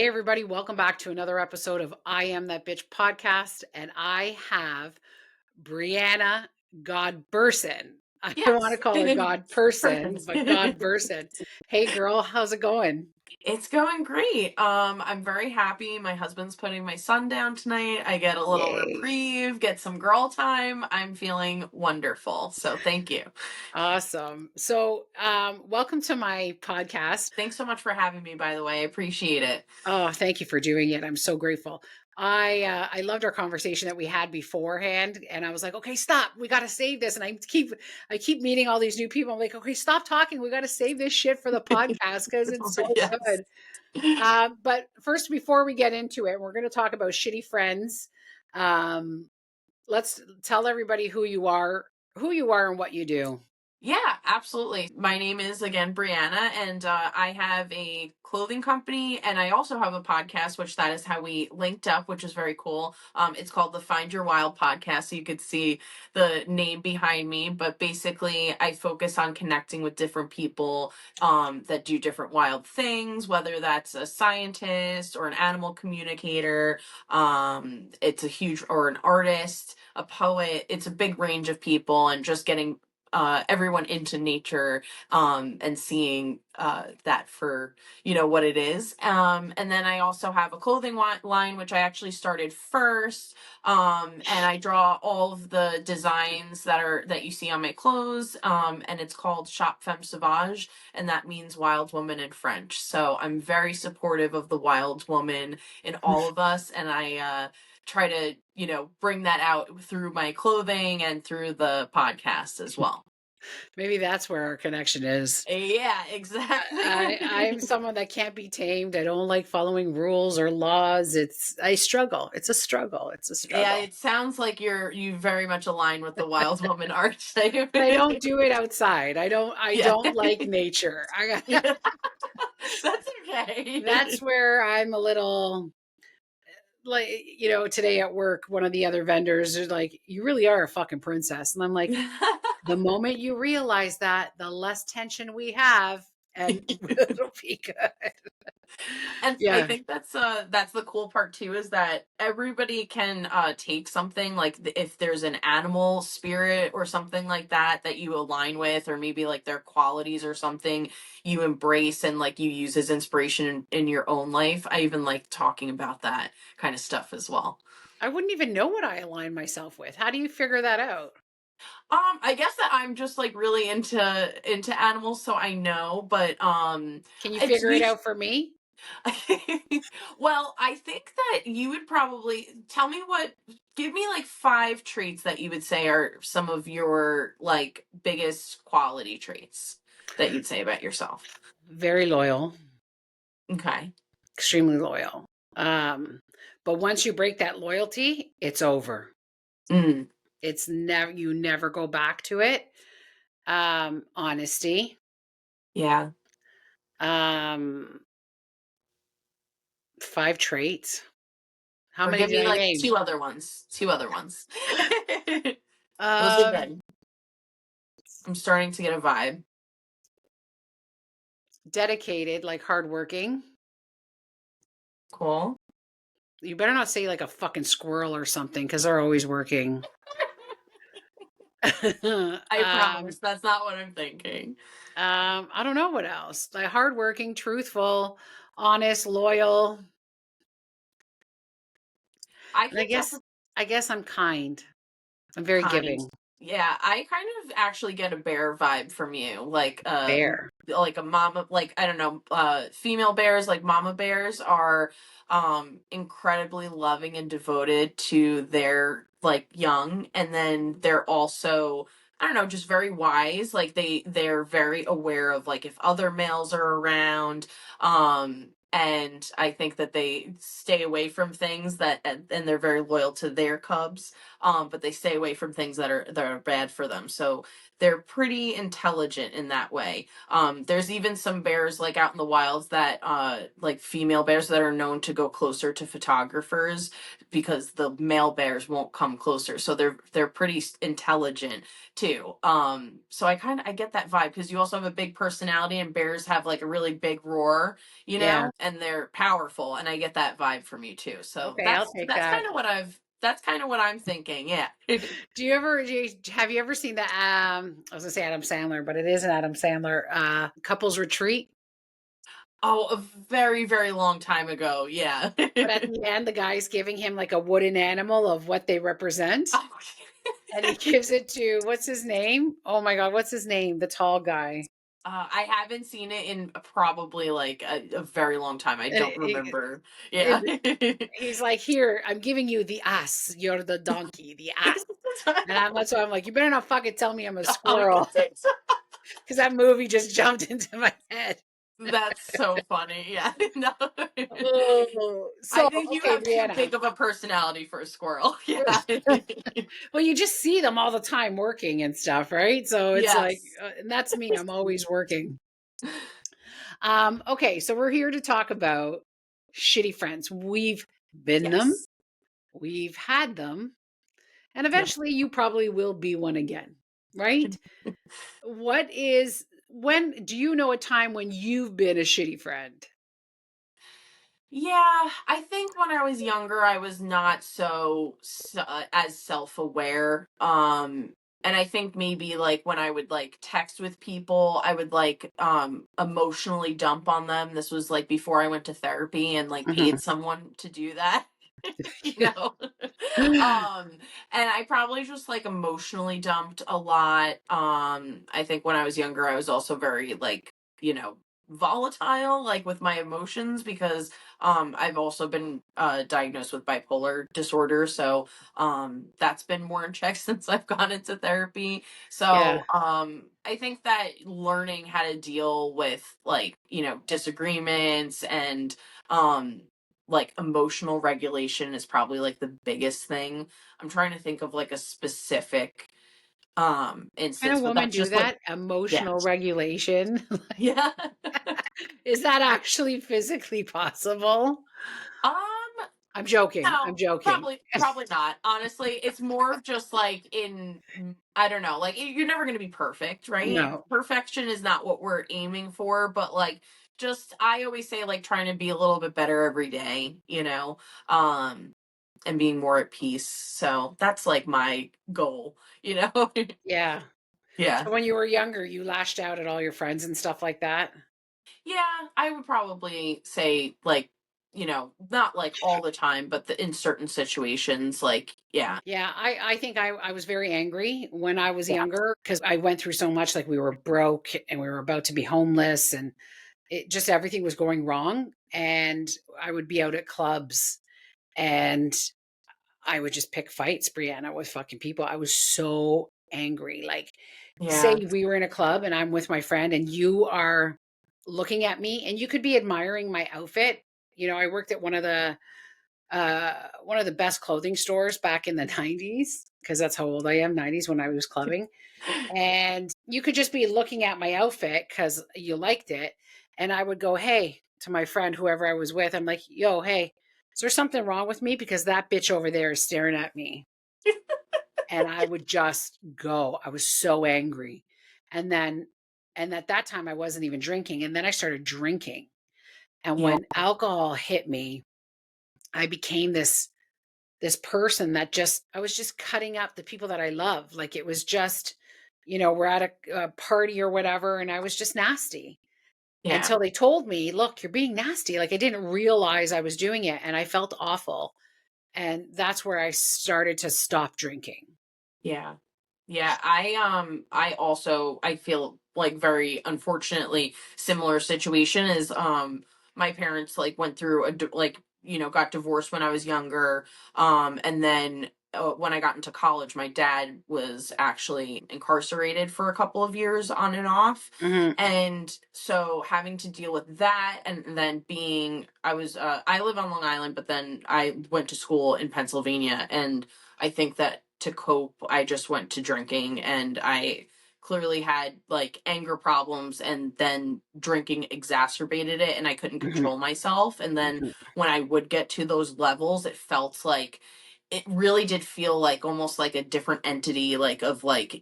Hey, everybody, welcome back to another episode of I Am That Bitch podcast. And I have Brianna Godberson. I don't want to Yes. call her God person, Perfect. but Godberson. Hey, girl, how's it going? It's going great. I'm very happy. My husband's putting my son down tonight. I get a little Yay. reprieve, get some girl time. I'm feeling wonderful. So thank you. Awesome. So, welcome to my podcast. Thanks so much for having me, by the way. I appreciate it. Oh, thank you for doing it. I'm so grateful. I loved our conversation that we had beforehand, and I was like, okay, stop. We got to save this. And I keep meeting all these new people. I'm like, okay, stop talking. We got to save this shit for the podcast because it's so Yes. good. But first, before we get into it, we're going to talk about shitty friends. Um, let's tell everybody who you are, and what you do. Yeah, absolutely. My name is again Brianna, and I have a clothing company, and I also have a podcast, which that is how we linked up, which is very cool. It's called the Find Your Wild podcast, so you could see the name behind me. But basically, I focus on connecting with different people that do different wild things, whether that's a scientist or an animal communicator. It's a huge or an artist, a poet. It's a big range of people, and just getting everyone into nature and seeing that for what it is. And then I also have a clothing line which I actually started first, and I draw all of the designs that you see on my clothes, and it's called Shop Femme Sauvage, and that means wild woman in French. So I'm very supportive of the wild woman in all of us, and I try to bring that out through my clothing and through the podcast as well. Maybe that's where our connection is. Yeah, exactly. I'm someone that can't be tamed. I don't like following rules or laws. I struggle. It's a struggle. It's a Yeah, struggle. it sounds like you very much align with the wild woman archetype. But I don't do it outside. I Yeah. don't like nature. Yeah. That's That's okay. where I'm a little like, today at work, one of the other vendors is like, you really are a fucking princess. And I'm like, the moment you realize that, the less tension we have, and it'll be good. And I Yeah. think that's the cool part too, is that everybody can take something like if there's an animal spirit or something like that you align with, or maybe like their qualities or something you embrace and like you use as inspiration in your own life. I even like talking about that kind of stuff as well. I wouldn't even know what I align myself with. How do you figure that out? I guess that I'm just like really into animals, so I know, but Can you it's figure it usually out for me? well, I think that you would probably give me like 5 traits that you would say are some of your like biggest quality traits that you'd say about yourself. Very loyal, Okay. extremely loyal. Um, but once you break that loyalty, it's over. Mm, It's never you never go back to it. Honesty. yeah. Um, 5 traits. How Or many give did me I like name? two other ones. Two other ones. Those are Um, good. I'm starting to get a vibe. Dedicated, like hardworking. Cool. You better not say like a fucking squirrel or something because they're always working. I promise that's not what I'm thinking. I don't know what else. Like hardworking, truthful, honest, loyal. I And I think guess that's I guess I'm kind. I'm very kind. giving. Yeah, I kind of actually get a bear vibe from you. Bear. Like a mama, like I don't know, female bears, like mama bears are incredibly loving and devoted to their like young, and then they're also, I don't know, just very wise. Like they're very aware of like if other males are around. And I think that they stay away from things and they're very loyal to their cubs, but they stay away from things that are bad for them. So they're pretty intelligent in that way. There's even some bears like out in the wilds that like female bears that are known to go closer to photographers because the male bears won't come closer. So they're pretty intelligent too. So I get that vibe because you also have a big personality and bears have like a really big roar, you Yeah. know? and they're powerful, and I get that vibe from you too. So Okay, I'll take that. that's kind of what I'm thinking. Yeah. Have you ever seen the I was gonna say Adam Sandler, but it isn't Adam Sandler, Couples Retreat? Oh, a very, very long time ago. Yeah. But at the end, the guy's giving him like a wooden animal of what they represent. Oh, And he gives it to what's his name? Oh my god, what's his name? The tall guy. I haven't seen it in probably like a very long time. I And don't remember. Yeah. and he's like, "Here, I'm giving you the ass. You're the donkey, the ass." And that's why I'm like, "You better not fucking tell me I'm a I squirrel," would think so. because that movie just jumped into my head. That's so funny. Yeah. No. Oh, I so think you okay, have too Brianna. big of a personality for a squirrel. Yeah. Well, you just see them all the time working and stuff, right? So it's like, Yes. and that's me. I'm always working. Okay, so we're here to talk about shitty friends. We've been them, Yes. we've had them, and Yep. eventually you probably will be one again, right? When do you know a time when you've been a shitty friend? Yeah, I think when I was younger, I was not as self-aware. And I think maybe like when I would like text with people, I would like emotionally dump on them. This was like before I went to therapy and like paid Mhm. someone to do that. you know um and I probably just like emotionally dumped a lot. I think when I was younger I was also very like, volatile like with my emotions because I've also been diagnosed with bipolar disorder, so that's been more in check since I've gone into therapy. Yeah. So I think that learning how to deal with like, disagreements and um like emotional regulation is probably like the biggest thing. I'm trying to think of like a specific Can a instance, but woman that's do just like that? Emotional yes. regulation? Yeah. Is that actually physically possible? um I'm joking. I'm no, joking. probably not. Honestly, it's more of just like I don't know, like you're never going to be perfect, right? No. Perfection is not what we're aiming for, but like just I always say like trying to be a little bit better every day, Um and being more at peace. So that's like my goal, you know? Yeah. Yeah. So when you were younger, you lashed out at all your friends and stuff like that? Yeah, I would probably say like, not like all the time, but in certain situations, like, yeah. Yeah, I think I was very angry when I was Yeah. younger because I went through so much. Like we were broke and we were about to be homeless, and it just everything was going wrong. And I would be out at clubs and I would just pick fights, Brianna, with fucking people. I was so angry. Like, say Yeah. we were in a club and I'm with my friend and you are looking at me and you could be admiring my outfit. I worked at one of the best clothing stores back in the 90s because that's how old I am, 90s when I was clubbing. And you could just be looking at my outfit because you liked it. And I would go, hey, to my friend, whoever I was with, I'm like, yo, hey, is there something wrong with me? Because that bitch over there is staring at me. And I would just go. I was so angry. And then, and at that time, I wasn't even drinking. And then I started drinking. And Yeah. when alcohol hit me, I became this person that just I was just cutting up the people that I love. Like it was just, we're at a party or whatever, and I was just nasty Yeah. until they told me, "Look, you're being nasty." Like I didn't realize I was doing it, and I felt awful. And that's where I started to stop drinking. Yeah. Yeah, I also I feel like very unfortunately similar situation is my parents like went through like got divorced when I was younger, and then when I got into college my dad was actually incarcerated for a couple of years on and off, Hmm. and so having to deal with that and then I live on Long Island but then I went to school in Pennsylvania, and I think that to cope, I just went to drinking, and I clearly had like anger problems, and then drinking exacerbated it, and I couldn't Hmm. control myself. And then when I would get to those levels, it felt like it really did feel like almost like a different entity, like of like,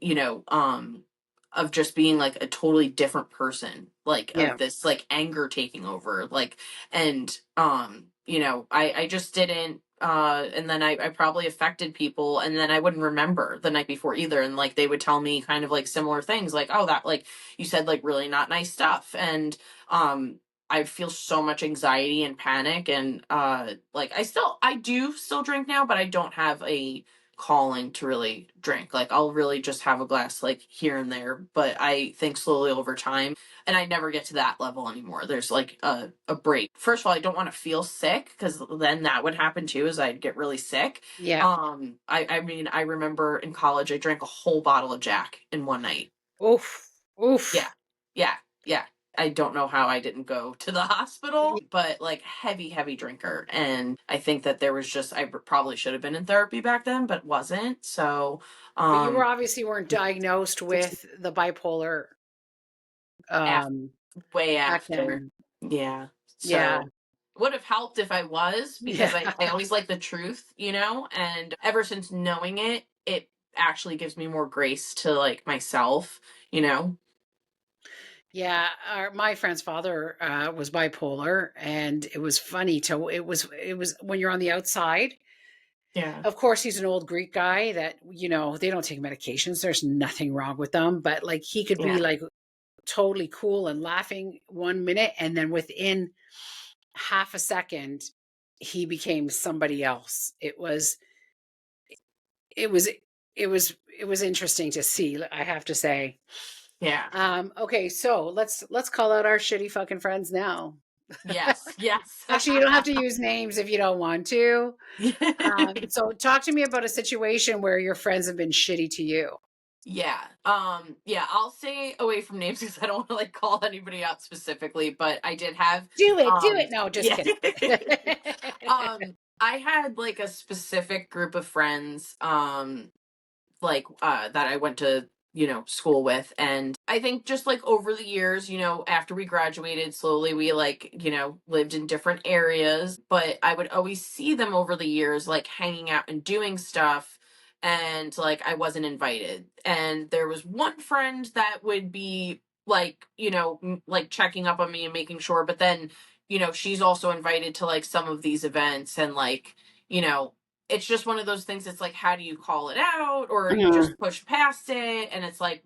of just being like a totally different person, like Yeah. of this like anger taking over, like, and I just didn't and then I probably affected people, and then I wouldn't remember the night before either, and like they would tell me kind of like similar things, like, oh, that, like, you said like really not nice stuff, and um I feel so much anxiety and panic, and like I do still drink now, but I don't have a calling to really drink. Like I'll really just have a glass like here and there, but I think slowly over time, and I never get to that level anymore. There's like a break. First of all, I don't want to feel sick, because then that would happen too, is I'd get really sick. Yeah. I mean, I remember in college I drank a whole bottle of Jack in one night. Oof. Yeah. Oof. Yeah. Yeah. I don't know how I didn't go to the hospital, but like heavy, heavy drinker. And I think that there was just, probably should have been in therapy back then, but wasn't. So, But you were um, obviously weren't diagnosed with the bipolar after, um way back after. then. Yeah. Yeah. So would have helped if I was, Yeah. because I always like the truth, and ever since knowing it, it actually gives me more grace to like myself, you know? Yeah, my friend's father was bipolar, and it was funny to it was when you're on the outside. Yeah. Of course, he's an old Greek guy that they don't take medications. There's nothing wrong with them, but like he could be Yeah. like totally cool and laughing 1 minute, and then within half a second, he became somebody else. It was it was interesting to see. I have to say. Yeah. Okay, so let's call out our shitty fucking friends now. Yes. Yes. Actually, you don't have to use names if you don't want to. So talk to me about a situation where your friends have been shitty to you. Yeah. Yeah, I'll stay away from names because I don't want to like call anybody out specifically, but I did have Do it. No, just yeah. kidding. I had like a specific group of friends like that I went to school with, and I think just like over the years, after we graduated, slowly we like lived in different areas, but I would always see them over the years like hanging out and doing stuff, and like I wasn't invited. And there was one friend that would be like like checking up on me and making sure, but then she's also invited to like some of these events, and like you know it's just one of those things. It's like, how do you call it out, or you Mhm. just push past it? And it's like,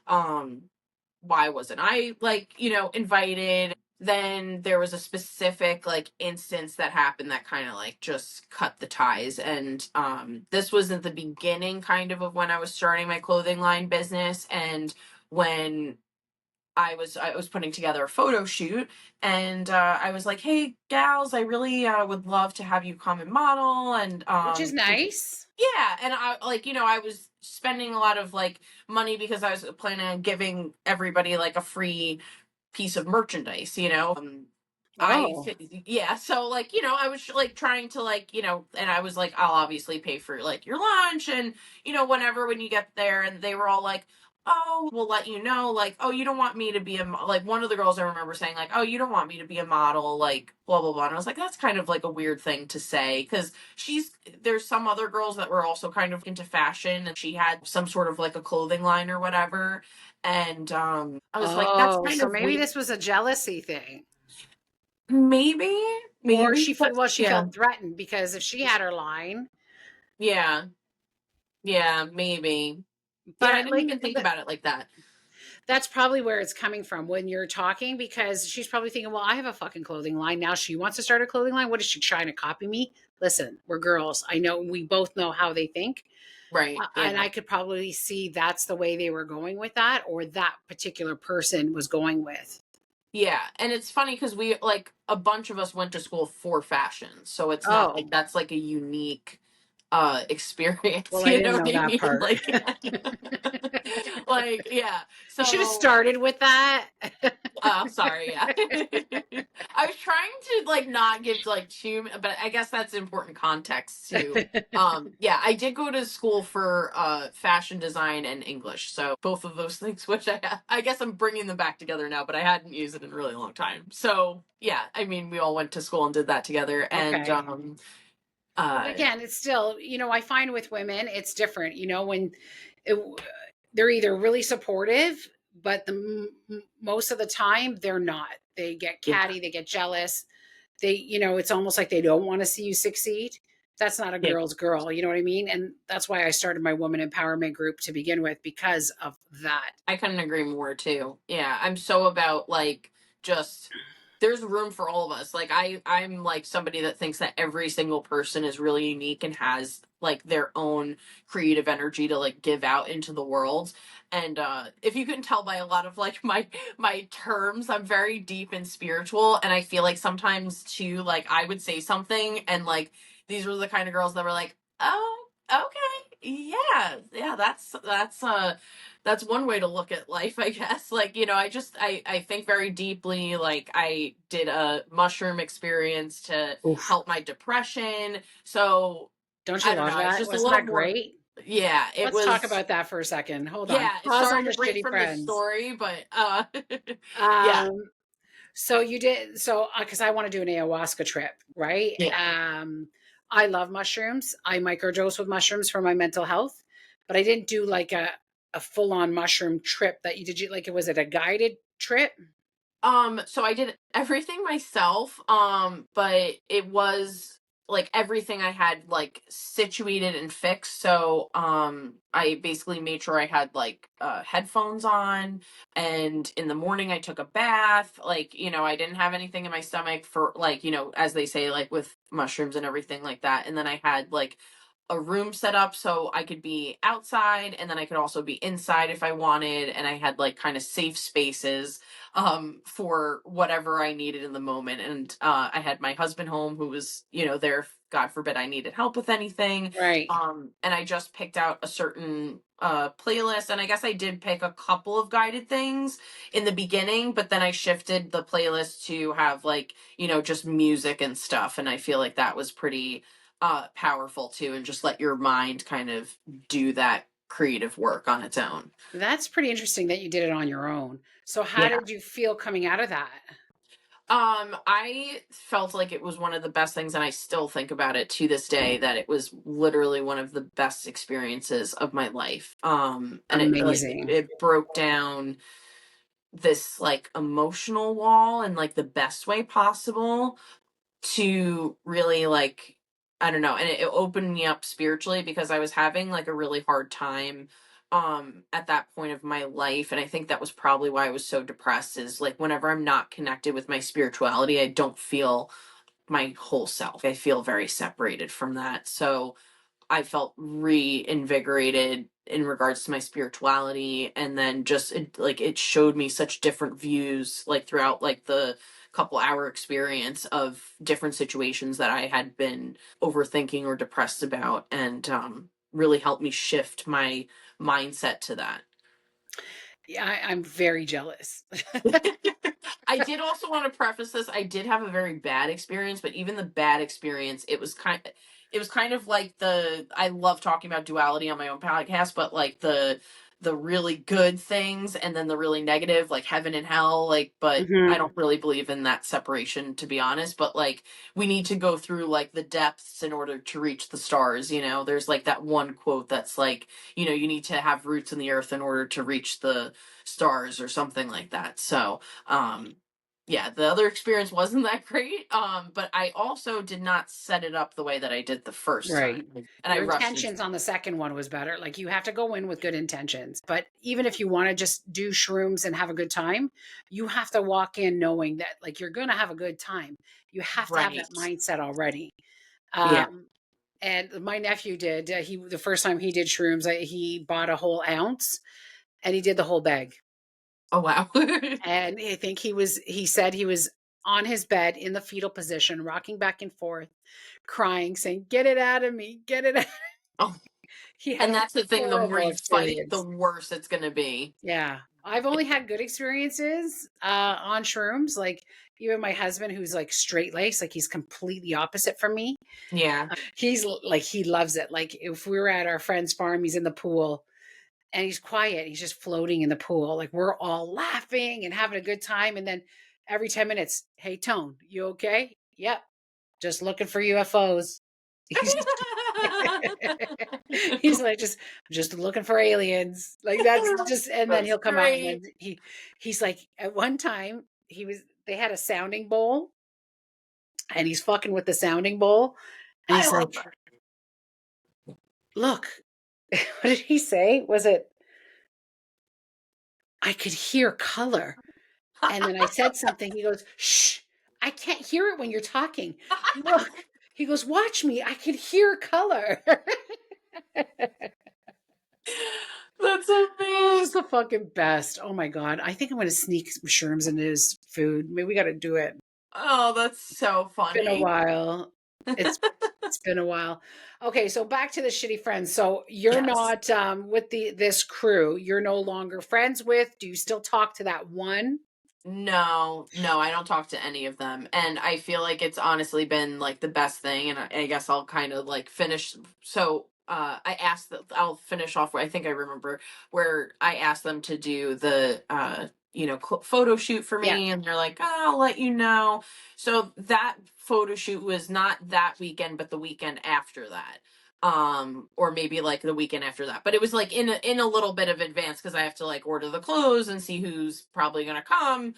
um why wasn't I like invited? Then there was a specific like instance that happened that kind of like just cut the ties, and this was at the beginning kind of when I was starting my clothing line business, and when I was putting together a photo shoot, and I was like, "Hey gals, I really would love to have you come and model." And Which is nice. yeah, and I like I was spending a lot of like money because I was planning on giving everybody like a free piece of merchandise, Oh. yeah, so like I was like trying to like and I was like, I'll obviously pay for like your lunch, and whenever when you get there, and they were all like, oh, we'll let you know, like, oh, you don't want me to be like, one of the girls I remember saying like, oh, you don't want me to be a model, like blah blah blah, and I was like, that's kind of like a weird thing to say, because there's some other girls that were also kind of into fashion, and she had some sort of like a clothing line or whatever, and I was like, that's Oh, kind so of maybe weird. this was a jealousy thing. Maybe, Or maybe, but she yeah, felt threatened because if she had her line, yeah, yeah, maybe. Yeah, I but didn't like even think about it like that. that's probably where it's coming from when you're talking, because she's probably thinking, well, I have a fucking clothing line. Now she wants to start a clothing line. What is she trying to copy me? Listen, we're girls. I know we both know how they think. Right. And Yeah. I could probably see that's the way they were going with that, or that particular person was going with. Yeah. And it's funny because we like a bunch of us went to school for fashion. So it's not like Oh, that's like a unique experience, well, I you know didn't what know I that mean? part. Like like yeah. You should have So started with that. sorry, yeah. I was trying to like not give like too, but I guess that's important context too. Yeah, I did go to school for fashion design and English, so both of those things, which I guess I'm bringing them back together now, but I hadn't used it in a really long time. So yeah, I mean, we all went to school and did that together, and Okay. But uh, again, it's still, I find with women, it's different, when it, they're either really supportive, but most of the time they're not. They get Yeah. catty, they get jealous. It's almost like they don't want to see you succeed. That's not a Yeah. girl's girl, you know what I mean? And that's why I started my woman empowerment group to begin with, because of that. I couldn't agree more too. Yeah, I'm so about like just there's room for all of us. Like I'm like somebody that thinks that every single person is really unique and has like their own creative energy to like give out into the world. And if you can tell by a lot of like my terms, I'm very deep and spiritual, and I feel like sometimes too like I would say something and like these were the kind of girls that were like, "Oh, okay. Yeah. Yeah, that's one way to look at life, I guess. Like, I think very deeply. Like, I did a mushroom experience to Oof. help my depression. So Don't you I don't love know, it's that? just a Wasn't little that more. great? Yeah, it Let's talk was. about that for a second. Hold on. Yeah, Pause sorry on to the break shitty from the friends. story, but yeah, Um, so you did so because I want to do an ayahuasca trip, right? yeah. I love mushrooms. I microdose with mushrooms for my mental health, but I didn't do like a full on mushroom trip that you did. You like it was it a guided trip? So I did everything myself, but it was like everything I had like situated and fixed. So, I basically made sure I had like headphones on, and in the morning I took a bath. Like, I didn't have anything in my stomach for like, as they say, like with mushrooms and everything like that. And then I had like a room set up so I could be outside and then I could also be inside if I wanted, and I had like kind of safe spaces for whatever I needed in the moment. And I had my husband home who was, there if God forbid I needed help with anything. Right. And I just picked out a certain playlist, and I guess I did pick a couple of guided things in the beginning, but then I shifted the playlist to have like, just music and stuff. And I feel like that was pretty powerful too, and just let your mind kind of do that creative work on its own. That's pretty interesting that you did it on your own. So how Yeah. did you feel coming out of that? I felt like it was one of the best things, and I still think about it to this day that it was literally one of the best experiences of my life. And it like Amazing. it broke down this like emotional wall in like the best way possible to really like I don't know, and it opened me up spiritually because I was having like a really hard time at that point of my life, and I think that was probably why I was so depressed is like whenever I'm not connected with my spirituality, I don't feel my whole self. I feel very separated from that. So I felt reinvigorated in regards to my spirituality, and then just like it showed me such different views like throughout like the couple hour experience of different situations that I had been overthinking or depressed about, and really helped me shift my mindset to that. Yeah, I'm very jealous. I did also want to preface this. I did have a very bad experience, but even the bad experience, it was kind of like the I love talking about duality on my own podcast, but like the really good things and then the really negative, like heaven and hell, like but I Mhm. don't really believe in that separation to be honest, but like we need to go through like the depths in order to reach the stars, There's like that one quote that's like, you need to have roots in the earth in order to reach the stars or something like that. So, um yeah, the other experience wasn't that great, but I also did not set it up the way that I did the first Right. time, and I Your rushed into intentions on the second one was better. Like, you have to go in with good intentions, but even if you wanna just do shrooms and have a good time, you have to walk in knowing that, like, you're gonna have a good time. You have to have that right. mindset already. Yeah. Um, and my nephew did, he the first time he did shrooms, he bought a whole ounce and he did the whole bag. Oh, wow. And I think he said he was on his bed in the fetal position, rocking back and forth, crying, saying, "Get it out of me, get it out." Oh, He had and a that's the thing, the more horrible you fight, the experience. worse it's gonna be. Yeah. I've only had good experiences, on shrooms, like, even my husband who's, like, straight laced, like, he's completely opposite from me. Yeah. Like, he loves it. Like, if we were at our friend's farm, he's in the pool, and he's quiet, he's just floating in the pool, like, we're all laughing and having a good time, and then every 10 minutes, "Hey, Tone, you okay?" "Yep, just looking for UFOs." He's He's like, just looking for aliens. Like that's just, and then That's he'll come out and great. then he's like, at one time they had a sounding bowl and he's fucking with the sounding bowl and I he's love like, look, what did he say? Was it, I could hear color. And then I said something. He goes, shh, I can't hear it when you're talking. Look, he goes, watch me. I can hear color. That's Oh, it's amazing. the fucking best. Oh my God. I think I'm going to sneak some shrooms into his food. Maybe we got to do it. Oh, that's so Been a funny. while. It's it's been a while. Okay, so back to the shitty friends. So you're Yes. not with this crew. You're no longer friends with. Do you still talk to that one? No, no, I don't talk to any of them. And I feel like it's honestly been like the best thing. And I guess I'll kind of like finish. So I asked that I'll finish off where I think I remember where I asked them to do the, photo shoot for Yeah. me. And they're like, oh, I'll let you know. So that photo shoot was not that weekend, but the weekend after that. Or maybe like the weekend after that, but it was like in a little bit of advance because I have to like order the clothes and see who's probably going to come.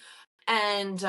And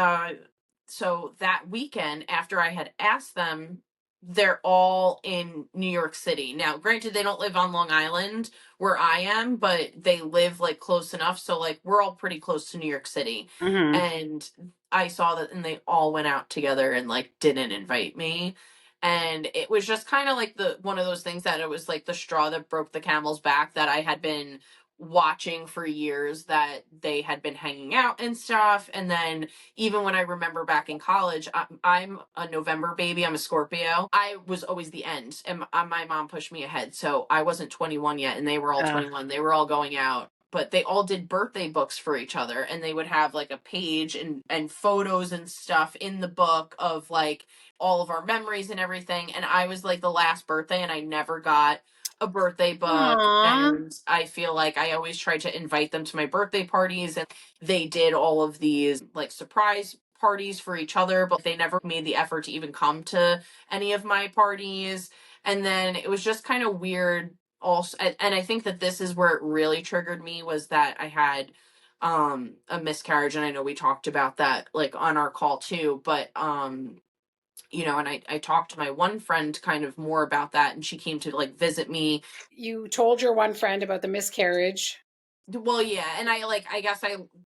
so that weekend, after I had asked them, they're all in New York City. Now, granted, they don't live on Long Island where I am, but they live like close enough. So, like, we're all pretty close to New York City. Hmm. And I saw that, and they all went out together and like didn't invite me. And it was just kind of like the one of those things that it was like the straw that broke the camel's back that I had been watching for years that they had been hanging out and stuff. And then even when I remember back in college, I'm a November baby, I'm a Scorpio. I was always the end, and my mom pushed me ahead. So I wasn't 21 yet, and they were all Uh, 21. They were all going out. But they all did birthday books for each other, and they would have like a page and photos and stuff in the book of like all of our memories and everything. And I was like the last birthday, and I never got a birthday book. aw. And I feel like I always tried to invite them to my birthday parties, and they did all of these like surprise parties for each other, but they never made the effort to even come to any of my parties. And then it was just kind of weird also, and I think that this is where it really triggered me was that I had a miscarriage, and I know we talked about that like on our call too, but and I talked to my one friend kind of more about that, and she came to like visit me. You told your one friend about the miscarriage. Well, yeah, and I guess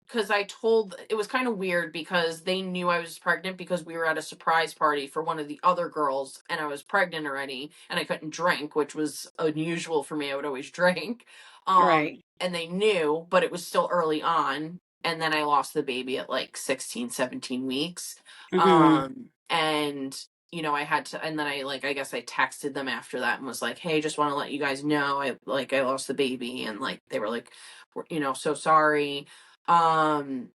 because I told it was kind of weird because they knew I was pregnant because we were at a surprise party for one of the other girls, and I was pregnant already, and I couldn't drink, which was unusual for me. I would always drink. Right. And they knew, but it was still early on, and then I lost the baby at like 16, 17 weeks. Hmm. And I had to, and then I guess I texted them after that and was like, hey, just want to let you guys know I lost the baby, and like they were like, so sorry. Um,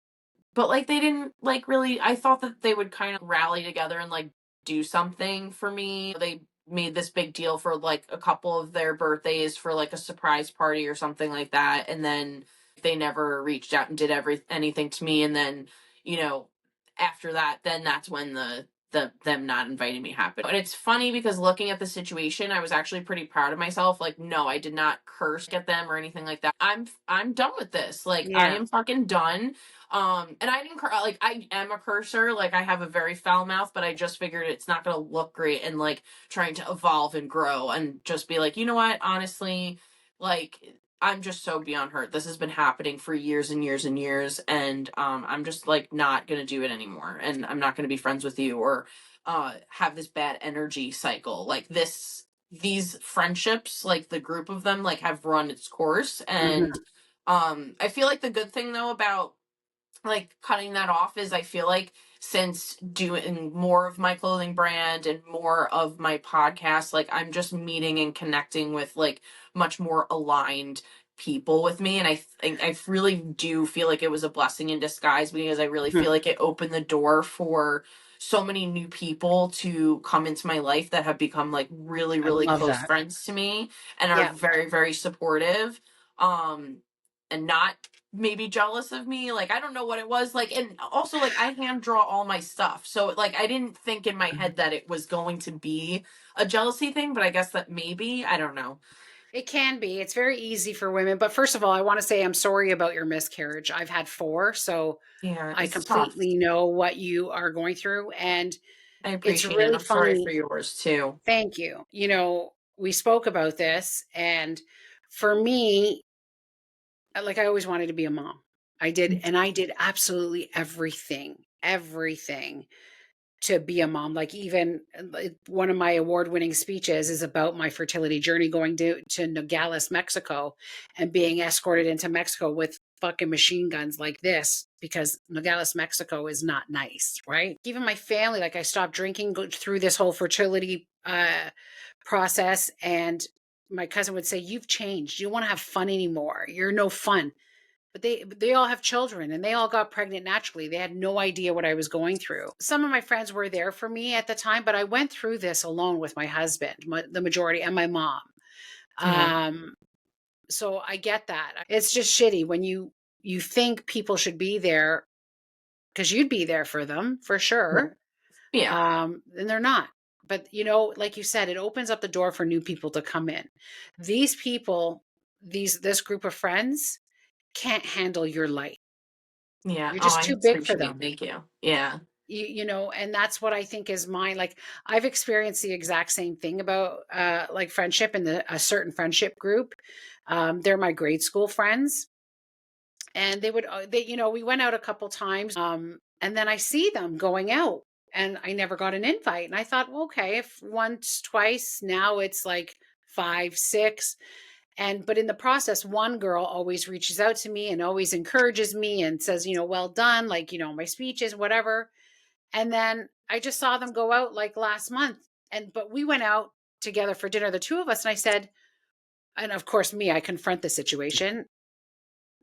but like they didn't like really, I thought that they would kind of rally together and like do something for me. They made this big deal for like a couple of their birthdays for like a surprise party or something like that. And then they never reached out and did anything to me. And then, you know, after that, then that's when the them not inviting me happened. And it's funny because looking at the situation, I was actually pretty proud of myself. Like, no, I did not curse at them or anything like that. I'm done with this. Like, I Yeah. am fucking done. And I didn't like I am a cursor. Like, I have a very foul mouth, but I just figured it's not gonna look great and like trying to evolve and grow and just be like, you know what, honestly, like I'm just so beyond hurt. This has been happening for years and years and years, and I'm just like not gonna do it anymore, and I'm not gonna be friends with you or have this bad energy cycle. Like these friendships, like the group of them, like have run its course, and Hmm. I feel like the good thing though about like cutting that off is I feel like since doing more of my clothing brand and more of my podcast, like I'm just meeting and connecting with like much more aligned people with me. And I think I really do feel like it was a blessing in disguise because I really feel like it opened the door for so many new people to come into my life that have become like really, I really love close that. friends to me and are Yeah. very, very supportive. Um and not maybe jealous of me. Like, I don't know what it was. Like, and also, like, I hand draw all my stuff. So, like, I didn't think in my head that it was going to be a jealousy thing, but I guess that maybe, I don't know. It can be. It's very easy for women. But first of all, I want to say I'm sorry about your miscarriage. I've had four, so Yeah, I it's tough. completely know what you are going through. And I it's appreciate it. really I'm sorry for funny. yours too. Thank you. We spoke about this, and for me, like I always wanted to be a mom. I did absolutely everything to be a mom. Like even one of my award-winning speeches is about my fertility journey going to Nogales, Mexico, and being escorted into Mexico with fucking machine guns like this because Nogales, Mexico is not nice, right? Even my family, like I stopped drinking, go through this whole fertility process, and my cousin would say, "You've changed. You don't want to have fun anymore. You're no fun." But they all have children and they all got pregnant naturally. They had no idea what I was going through. Some of my friends were there for me at the time, but I went through this alone with my husband, the majority, and my mom. Yeah. Um, so I get that. It's just shitty when you think people should be there because you'd be there for them for Right. sure. Yeah. And they're not. But like you said, it opens up the door for new people to come in. These people, this group of friends can't handle your light. Yeah. You're Oh, just I too big for appreciate it. them. Thank you. Yeah. And that's what I think is mine. Like I've experienced the exact same thing about like friendship in a certain friendship group. They're my grade school friends, and we went out a couple times, and then I see them going out, and I never got an invite, and I thought, well, okay, if once, twice, now it's like five, six. But in the process, one girl always reaches out to me and always encourages me and says, well done, like, my speeches, whatever. And then I just saw them go out like last month. But we went out together for dinner, the two of us. And I said, and of course, I confront the situation.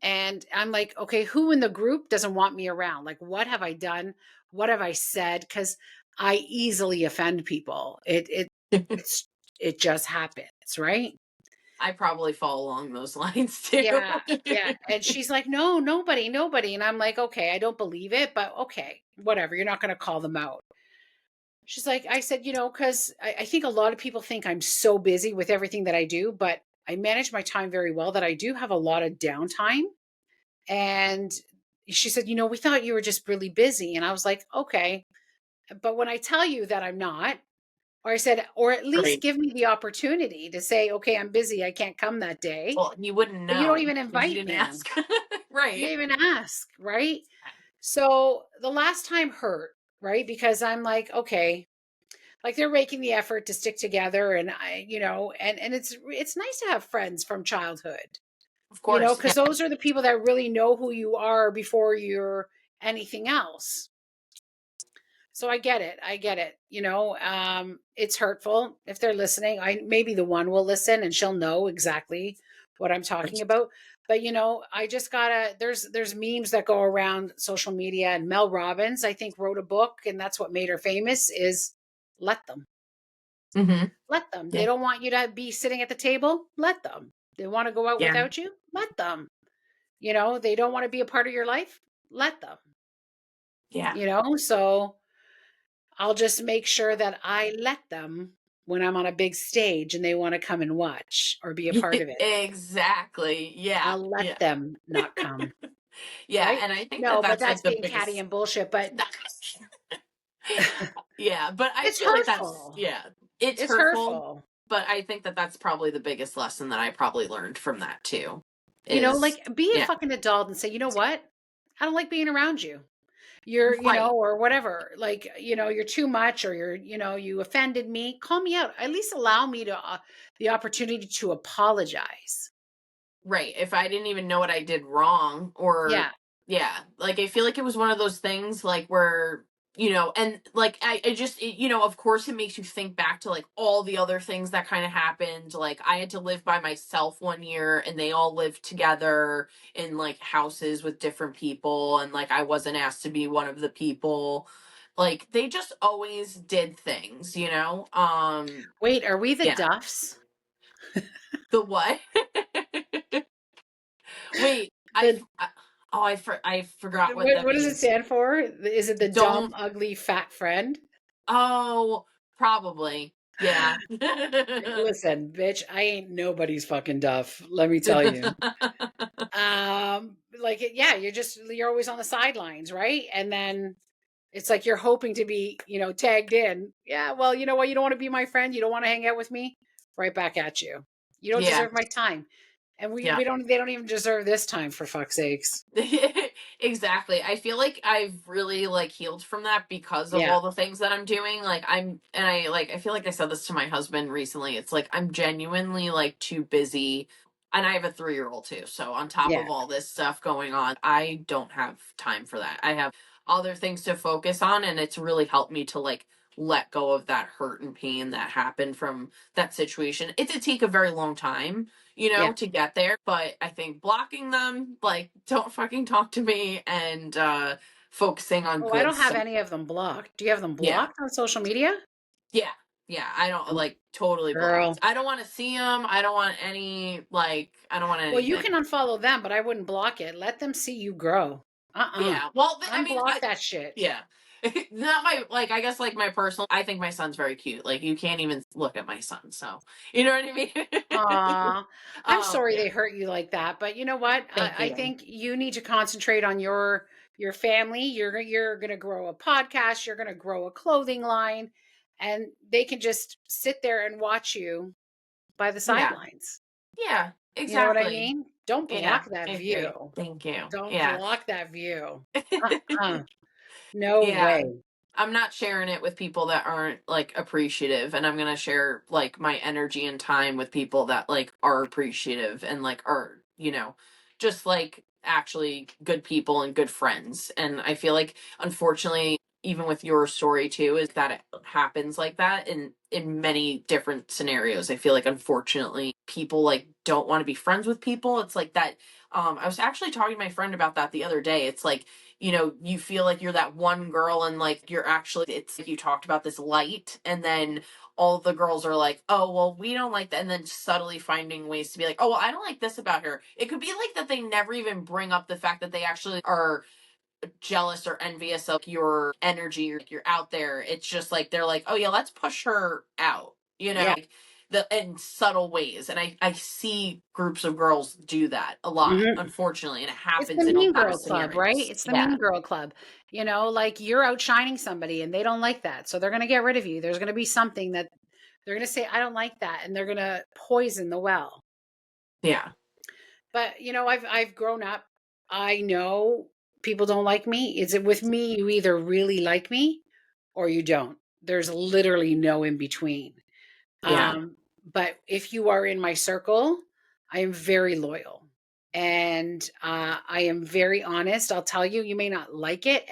And I'm like, okay, who in the group doesn't want me around? Like, what have I done? What have I said? Because I easily offend people. It's, it just happens, right? I probably fall along those lines too. Yeah, yeah, and she's like, "No, nobody," and I'm like, "Okay, I don't believe it, but okay, whatever, you're not gonna call them out." She's like I said, "'Cause I think a lot of people think I'm so busy with everything that I do, but I manage my time very well, that I do have a lot of downtime." And she said, "We thought you were just really busy," and I was like, "Okay, but when I tell you that I'm not," or I said, "Or at least Right. give me the opportunity to say, 'Okay, I'm busy, I can't come that day,'" Well, you wouldn't but you don't know even if you invite didn't me. ask. You Right. didn't even ask, right? So the last time hurt, right? Because I'm like, okay, like they're making the effort to stick together, and and it's nice to have friends from childhood, Of course. Yeah. because those are the people that really know who you are before you're anything else. So I get it. I get it. It's hurtful if they're listening. I maybe the one will listen and she'll know exactly what I'm talking about. But I just gotta. There's memes that go around social media, and Mel Robbins, I think, wrote a book, and that's what made her famous. Is let them, Hmm. let them. They Yeah. don't want you to be sitting at the table. Let them. They want to go out Yeah. without you. Let them. They don't want to be a part of your life. Let them. Yeah. So I'll just make sure that I let them when I'm on a big stage and they want to come and watch or be a part of it. Exactly. Yeah. I'll let Yeah. them not come, Yeah. right? And I think that No, but that's like that's the being catty biggest. and bullshit, but Yeah. But I it's feel like that's, hurtful. yeah, it's It's hurtful. hurtful. But I think that that's probably the biggest lesson that I probably learned from that too. Is, Like be a yeah. fucking adult and say, you know what? I don't like being around you. You're, Right. or whatever. Like, you're too much, or you offended me. Call me out. At least allow me to the opportunity to apologize. Right. If I didn't even know what I did wrong, or Yeah. yeah, like I feel like it was one of those things like where, and like I just, of course it makes you think back to like all the other things that kind of happened. Like I had to live by myself one year and they all lived together in like houses with different people. And like I wasn't asked to be one of the people. Like they just always did things. Wait, are we the Yeah. Duffs? The what? Wait. The I forgot what that what does it means. stand for? Is it the dumb, Don't. ugly, fat friend? Oh, probably. Yeah. Listen, bitch, I ain't nobody's fucking duff, let me tell you. Like, yeah, you're always on the sidelines, right? And then it's like you're hoping to be, tagged in. Yeah, well, you know what? You don't want to be my friend. You don't want to hang out with me. Right back at you. You don't Yeah. deserve my time. And Yeah. we don't they don't even deserve this time for fuck's sakes. Exactly. I feel like I've really like healed from that because of Yeah. all the things that I'm doing. Like I feel like I said this to my husband recently. It's like I'm genuinely like too busy, and I have a 3-year-old too. So on top Yeah. of all this stuff going on, I don't have time for that. I have other things to focus on, and it's really helped me to like let go of that hurt and pain that happened from that situation. It did take a very long time, Yeah. to get there. But I think blocking them, like, don't fucking talk to me, and focusing on Oh, I good don't have stuff. any of them blocked. Do you have them Yeah. blocked on social media? Yeah. Yeah. I don't Oh, like totally blocked. girl. I don't want to see them. I don't want any, like, I don't want Well, you anything. can unfollow them, but I wouldn't block it. Let them see you grow. Uh-uh. Yeah. Well, I mean, Unblock that shit. yeah. Not my, like, I guess, like, my personal, I think my son's very cute. Like, you can't even look at my son. So, you know what I mean? Aw, I'm sorry Yeah. they hurt you like that, but you know what? Thank I you. think you need to concentrate on your family. You're gonna grow a podcast. You're gonna grow a clothing line, and they can just sit there and watch you by the Yeah. sidelines. Yeah. You know what I Exactly. mean? Don't Yeah. block that I agree. view. Thank you. Don't Yeah. block that view. Uh-uh. No Yeah. way. I'm not sharing it with people that aren't like appreciative, and I'm going to share like my energy and time with people that like are appreciative and like are, just like actually good people and good friends. And I feel like unfortunately even with your story too is that it happens like that in many different scenarios. I feel like unfortunately people like don't want to be friends with people. It's like that. I was actually talking to my friend about that the other day. It's like, you feel like you're that one girl, and like you're actually, it's like you talked about this light, and then all the girls are like, oh, well, we don't like that. And then subtly finding ways to be like, oh, well, I don't like this about her. It could be like that they never even bring up the fact that they actually are jealous or envious of your energy, you're out there. It's just like they're like, oh yeah, let's push her out, Yeah. like the in subtle ways. And I see groups of girls do that a lot, Mhm. unfortunately, and it It's the happens in a mean lot of girl club, right? scenarios. It's the Yeah. mean girl club. Like you're outshining somebody and they don't like that. So they're going to get rid of you. There's going to be something that they're going to say, I don't like that. And they're going to poison the well. Yeah. But, I've grown up. I know people don't like me. Is it with me? You either really like me or you don't. There's literally no in between. Yeah. Um, but if you are in my circle, I am very loyal and I am very honest. I'll tell you, you may not like it,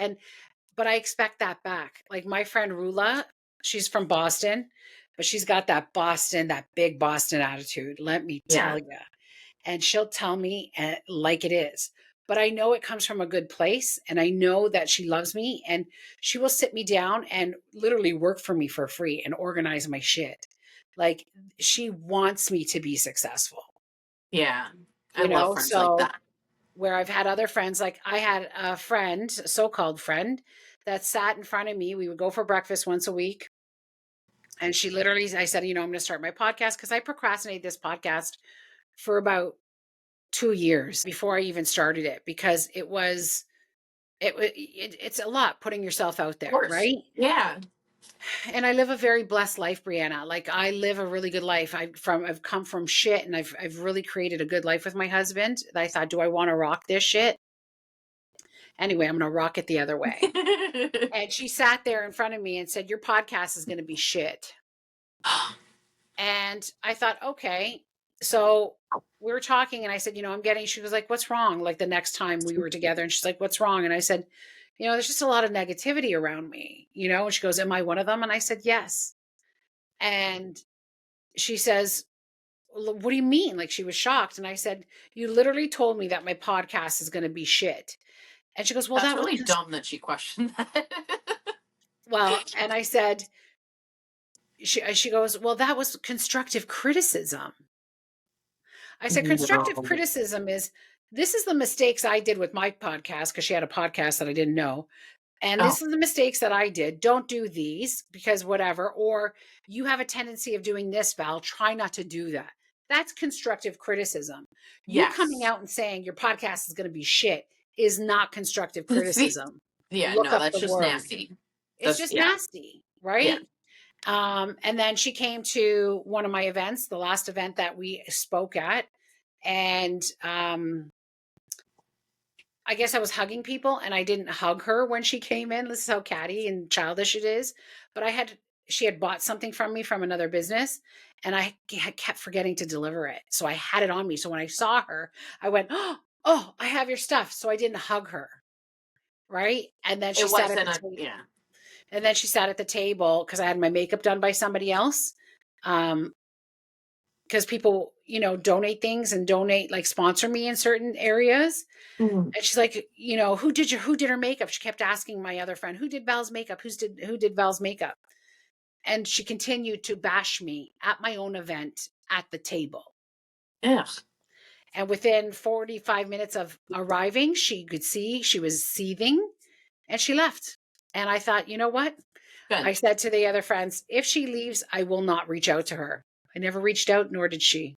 but I expect that back. Like my friend Rula, she's from Boston, but she's got that big Boston attitude. Let me Yeah. tell you, and she'll tell me like it is. But I know it comes from a good place, and I know that she loves me, and she will sit me down and literally work for me for free and organize my shit. Like she wants me to be successful, Yeah. I love friends like So that. where I've had other friends, like I had a friend, a so-called friend, that sat in front of me. We would go for breakfast once a week. And she literally, I said, I'm going to start my podcast because I procrastinated this podcast for about 2 years before I even started it because it's a lot putting yourself out Of there, course. right? Yeah. And I live a very blessed life, Brianna. Like I live a really good life. I've come from shit and I've really created a good life with my husband. I thought, do I want to rock this shit? Anyway, I'm going to rock it the other way. And she sat there in front of me and said, your podcast is going to be shit. And I thought, okay. So we were talking and I said, she was like, what's wrong? Like the next time we were together and she's like, what's wrong? And I said, there's just a lot of negativity around me, and she goes, am I one of them? And I said, yes. And she says, "Well, what do you mean?" Like she was shocked. And I said, you literally told me that my podcast is going to be shit. And she goes, well, That's that was, really dumb that she questioned that. and I said, she goes, well, that was constructive criticism. I said, constructive No. criticism is this is the mistakes I did with my podcast because she had a podcast that I didn't know. And Oh, this is the mistakes that I did. Don't do these because whatever. Or you have a tendency of doing this, Val. Try not to do that. That's constructive criticism. You coming yes. out and saying your podcast is going to be shit is not constructive criticism. Yeah, Look no, up that's the just word. nasty. It's That's just yeah, nasty, yeah. right? And then she came to one of my events, the last event that we spoke at, and I guess I was hugging people and I didn't hug her when she came in. This is how catty and childish it is. But she had bought something from me from another business and I had kept forgetting to deliver it. So I had it on me. So when I saw her, I went, oh, I have your stuff. So I didn't hug her. Right. And then she It sat at wasn't the a table. yeah. And then she sat at the table because I had my makeup done by somebody else. Because people, donate things and donate, like sponsor me in certain areas. Mhm. And she's like, who did her makeup? She kept asking my other friend, who did Val's makeup? Who did Val's makeup? And she continued to bash me at my own event at the table. Ugh, And within 45 minutes of arriving, she could see she was seething and she left. And I thought, you know what? I good. said to the other friends, if she leaves, I will not reach out to her. I never reached out, nor did she.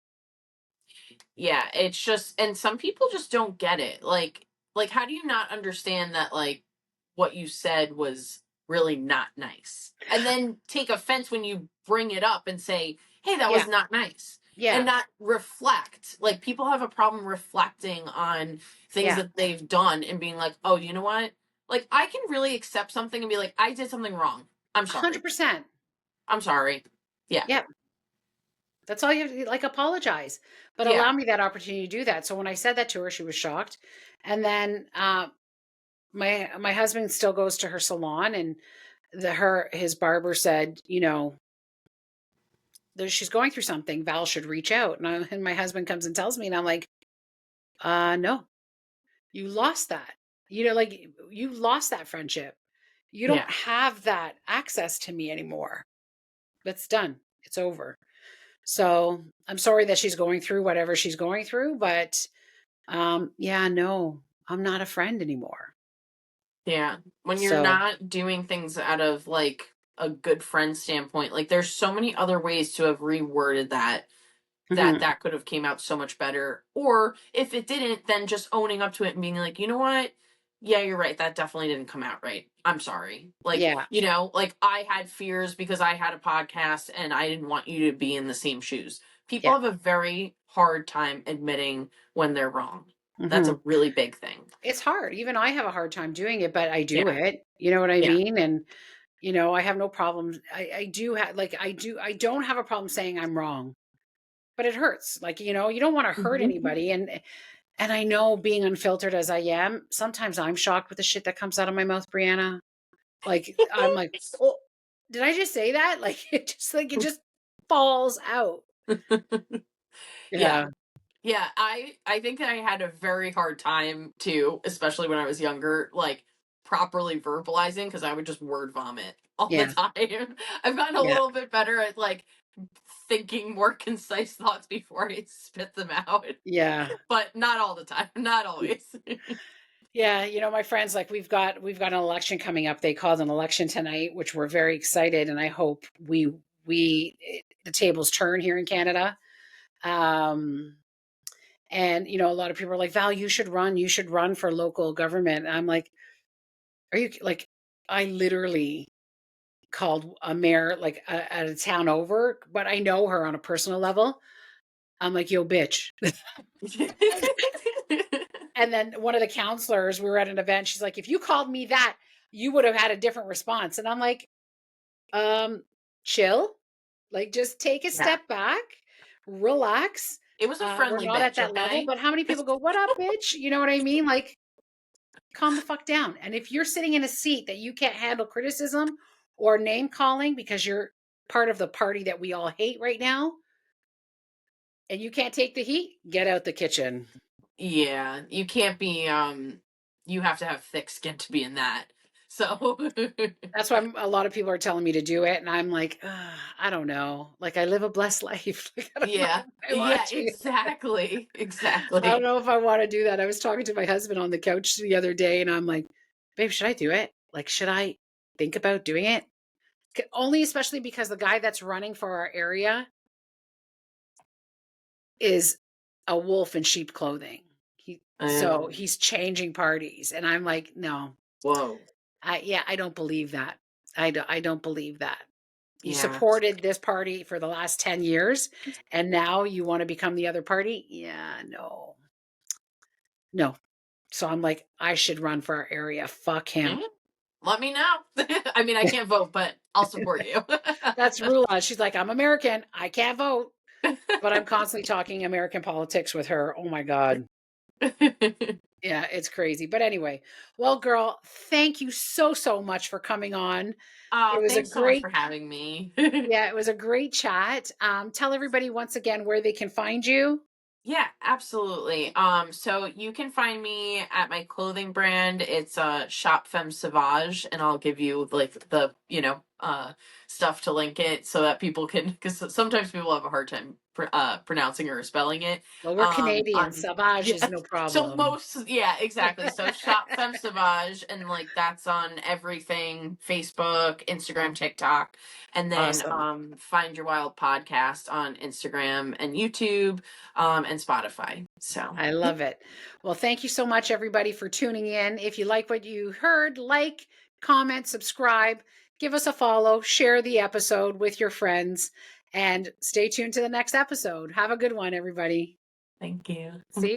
Yeah, it's just and some people just don't get it. Like how do you not understand that like what you said was really not nice? And then take offense when you bring it up and say, "Hey, that Yeah. was not nice." And Yeah. not reflect. Like people have a problem reflecting on things Yeah. that they've done and being like, "Oh, you know what? Like I can really accept something and be like, I did something wrong. I'm sorry. 100%. I'm sorry." Yeah. Yeah. That's all you have to do, like, apologize, but Yeah. allow me that opportunity to do that. So when I said that to her, she was shocked. And then my husband still goes to her salon, and his barber said, she's going through something. Val should reach out. And my husband comes and tells me, and I'm like, no, you lost that. Like you lost that friendship. You don't Yeah. have that access to me anymore. That's done. It's over. So I'm sorry that she's going through whatever she's going through, but yeah, no, I'm not a friend anymore. Yeah. When you're So, not doing things out of like a good friend standpoint, like there's so many other ways to have reworded that mhm, that could have came out so much better. Or if it didn't, then just owning up to it and being like, you know what? Yeah, you're right. That definitely didn't come out right. I'm sorry. Like, yeah, like I had fears because I had a podcast and I didn't want you to be in the same shoes. People yeah, have a very hard time admitting when they're wrong. That's mhm. a really big thing. It's hard. Even I have a hard time doing it, but I do Yeah. it. You know what I Yeah. mean? And I have no problem. I do have, like, I don't have a problem saying I'm wrong, but it hurts. Like, you don't want to hurt Mhm. anybody. And I know, being unfiltered as I am, sometimes I'm shocked with the shit that comes out of my mouth, Brianna. Like, I'm like, oh, did I just say that? Like, it just falls out. Yeah. Yeah. Yeah, I think I had a very hard time too, especially when I was younger, like properly verbalizing because I would just word vomit all the Yeah. time. I've gotten a Yeah. little bit better at like thinking more concise thoughts before I spit them out, Yeah. but not all the time, not always. Yeah, my friends, like, we've got an election coming up. They called an election tonight, which we're very excited, and I hope the tables turn here in Canada. Um and a lot of people are like, "Val, you should run for local government." And I'm like, "Are you like I literally called a mayor, like, at a town over, but I know her on a personal level." I'm like, "Yo, bitch." And then one of the counselors, we were at an event, she's like, "If you called me that, you would have had a different response." And I'm like, um, chill. Like, just take a Yeah, step back, relax. it was a We're friendly not at bitch, that level, okay? but how many people go, "What up, bitch?" You know what I mean? Like, calm the fuck down. And if you're sitting in a seat that you can't handle criticism or name calling because you're part of the party that we all hate right now, and you can't take the heat, get out the kitchen. Yeah, you can't be you have to have thick skin to be in that So That's why a lot of people are telling me to do it, and I'm like, "Ugh, I don't know. Like, I live a blessed life. Like, I don't know yeah. if I want Yeah, to. exactly. I don't Exactly. know if I wanna do that." I was talking to my husband on the couch the other day, and I'm like, "Babe, should I do it? Like, should I think about doing it?" Only especially because the guy that's running for our area is a wolf in sheep clothing. So Oh, he's changing parties, and I'm like, "No, whoa. I don't believe that. I don't believe that. You Yeah. supported this party for the last 10 years, and now you wanna become the other party? Yeah, no. No." So I'm like, "I should run for our area. Fuck Yeah. him." Let me know. I mean, I can't vote, but I'll support you. That's Rula. She's like, "I'm American. I can't vote." But I'm constantly talking American politics with her. Oh my god. Yeah, it's crazy. But anyway, well, girl, thank you so, so much for coming on. It Oh, was a thanks so much great for having me. yeah, it was a great chat. Tell everybody once again where they can find you. Yeah, absolutely. So you can find me at my clothing brand. It's Shop Femme Sauvage, and I'll give you like the stuff to link it so that people can, because sometimes people have a hard time pronouncing or spelling it. Well, we're Canadian. On Savage Yeah, is no so problem. most, yeah, exactly. So Shop Femme Sauvage, and like that's on everything: Facebook, Instagram, TikTok, and then Awesome. Find Your Wild podcast on Instagram and YouTube, and Spotify. So, I yeah, love it. Well, thank you so much, everybody, for tuning in. If you like what you heard, like, comment, subscribe, give us a follow, share the episode with your friends, and stay tuned to the next episode. Have a good one, everybody. thank you. See